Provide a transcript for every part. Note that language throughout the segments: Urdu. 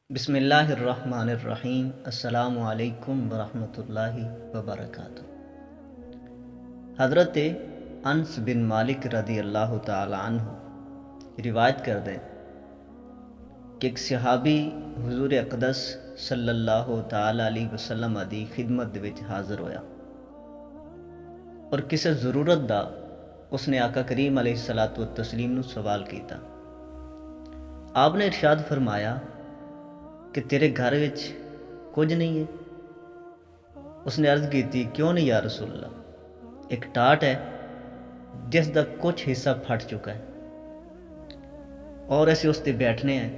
بسم اللہ الرحمن الرحیم۔ السلام علیکم ورحمۃ اللہ وبرکاتہ۔ حضرت انس بن مالک رضی اللہ تعالی عنہ روایت کر دیں کہ ایک صحابی حضور اقدس صلی اللہ تعالی علیہ وسلم دی خدمت وچ حاضر ہویا اور کسی ضرورت دا اس نے آقا کریم علیہ الصلاۃ والتسلیم نو سوال کیتا۔ آپ نے ارشاد فرمایا کہ تیرے گھر وچ کچھ نہیں ہے؟ اس نے عرض کی تھی کیوں نہیں یا رسول اللہ، ایک ٹاٹ ہے جس دا کچھ حصہ پھٹ چکا ہے اور اسے اس تے بیٹھنے ہیں،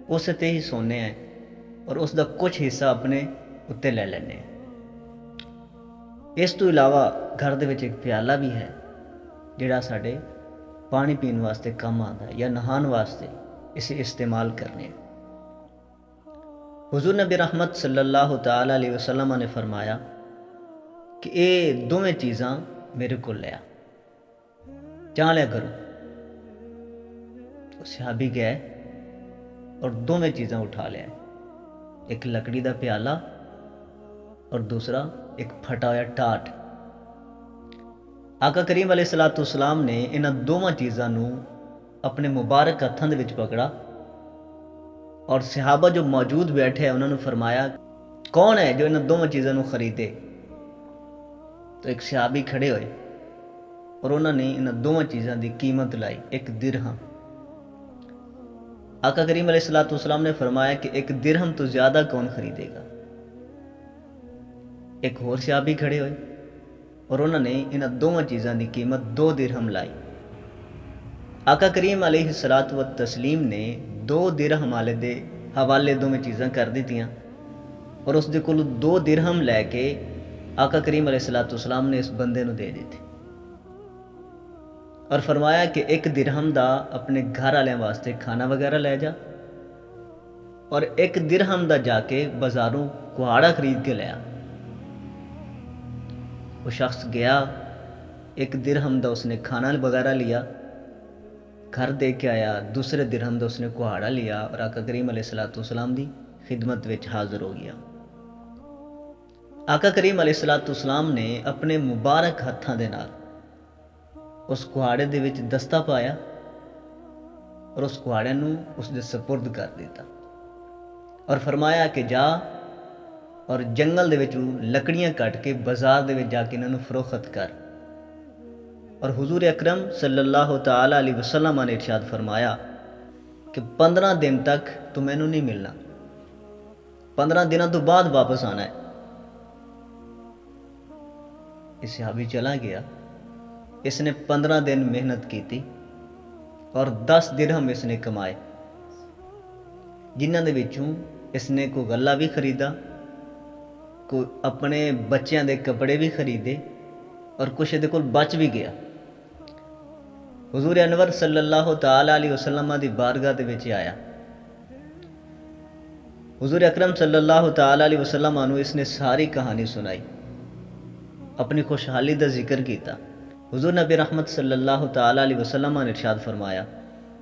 اس تے ہی سونے ہیں اور اس دا کچھ حصہ اپنے اتنے لے لینے ہیں۔ اس تو علاوہ گھر دے وچ ایک پیالہ بھی ہے جڑا ساڈے پانی پین واسطے کم آتا ہے یا نہان واسطے اسے استعمال کرنے ہیں۔ حضور نبی رحمت صلی اللہ تعالی علیہ وسلم نے فرمایا کہ اے دونوں چیزاں میرے کو لیا چاہ لیا کرو۔ صحابی گئے اور دونوں چیزاں اٹھا لیا، ایک لکڑی دا پیالہ اور دوسرا ایک پھٹا ہوا ٹاٹ۔ آقا کریم علیہ الصلوۃ والسلام نے انہاں دونوں چیزاں نو اپنے مبارک ہتھاں دے وچ پکڑا اور صحابہ جو موجود بیٹھے ہیں انہوں نے فرمایا کون ہے جو ان دونوں چیزوں خریدے؟ تو ایک صحابی کھڑے ہوئے اور انہوں نے ان دونوں چیزوں کی قیمت لائی، ایک درہم۔ آقا کریم علیہ الصلوۃ والسلام نے فرمایا کہ ایک درہم تو زیادہ کون خریدے گا؟ ایک اور صحابی کھڑے ہوئے اور انہوں نے ان دونوں چیزوں کی قیمت 2 درہم لائی۔ آقا کریم علیہ الصلوۃ والتسلیم نے 2 درہم والے دے حوالے دونوں چیزاں کر دیتیاں اور اس دے کول 2 درہم لے کے آقا کریم علیہ الصلوۃ والسلام نے اس بندے نو دے دیتے اور فرمایا کہ 1 درہم دا اپنے گھر والوں واسطے کھانا وغیرہ لے جا اور 1 درہم دا جا کے بازاروں کہاڑا خرید کے لیا۔ وہ شخص گیا، 1 درہم دا اس نے کھانا وغیرہ لیا، گھر دے کے آیا، دوسرے درہم دا اس نے کہاڑا لیا اور آقا کریم علیہ الصلوۃ والسلام دی خدمت وچ حاضر ہو گیا۔ آقا کریم علیہ الصلوۃ والسلام نے اپنے مبارک ہتھاں دے نال اس کہاڑے دے وچ دستہ پایا اور اس کہاڑے نو اس دے سپرد کر دیتا اور فرمایا کہ جا اور جنگل دے وچوں لکڑیاں کٹ کے بازار دے وچ جا کے انہاں نو فروخت کر۔ اور حضور اکرم صلی اللہ تعالی علیہ وسلم نے ارشاد فرمایا کہ 15 دن تک تو میں نہیں ملنا، 15 دنوں تو بعد واپس آنا ہے۔ اس صحابی چلا گیا، اس نے 15 دن محنت کی تھی اور 10 درہم اس نے کمائے، جنہاں دے وچوں اس نے کوئی غلہ بھی خریدا، کوئی اپنے بچیاں دے کپڑے بھی خریدے اور کچھ دے کول بچ بھی گیا۔ حضور انور صلی اللہ تعالی علیہ وسلم دی بارگاہ دے وچ آیا، حضور اکرم صلی اللہ تعالی علیہ وسلم انو اس نے ساری کہانی سنائی، اپنی خوشحالی دا ذکر کیتا۔ حضور نبی رحمت صلی اللہ تعالی علیہ وسلم نے ارشاد فرمایا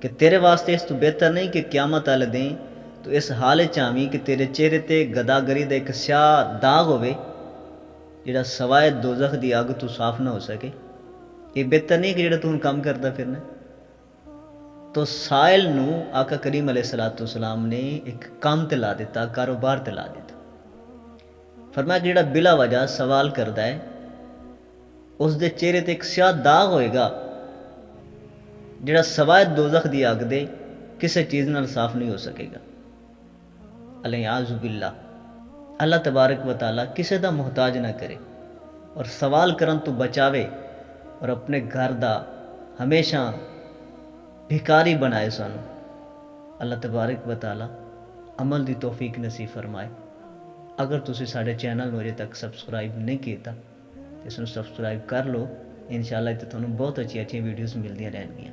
کہ تیرے واسطے اس تو بہتر نہیں کہ قیامت والے دن تو اس حال چاویں کہ تیرے چہرے تے گداگری دا ایک سیاہ داغ ہوئے جڑا سوائے دوزخ دی اگ تو صاف نہ ہو سکے۔ یہ بہتر نہیں کہ جڑا تو کام کرتا پھرنا۔ تو سائل نو آقا کریم علیہ الصلوۃ والسلام نے ایک کام تے لا دیتا، کاروبار تے لا دیتا۔ فرمایا کہ جڑا بلا وجہ سوال کرتا ہے اس دے چہرے تے ایک سیاہ داغ ہوئے گا جڑا سوائے دوزخ دی اگ دے کسی چیز نال صاف نہیں ہو سکے گا۔ الیاذ باللہ، اللہ تبارک و تعالی کسی دا محتاج نہ کرے اور سوال کرن تو بچاوے اور اپنے گھر دا ہمیشہ بھکاری بنائے سانو۔ اللہ تبارک و تعالی عمل دی توفیق نصیب فرمائے۔ اگر تسی ساڈے چینل نو اجے تک سبسکرائب نہیں کیتا تو اس نو سبسکرائب کر لو، انشاءاللہ تے تھانوں بہت اچھی ویڈیوز ملدیاں رہن گیاں۔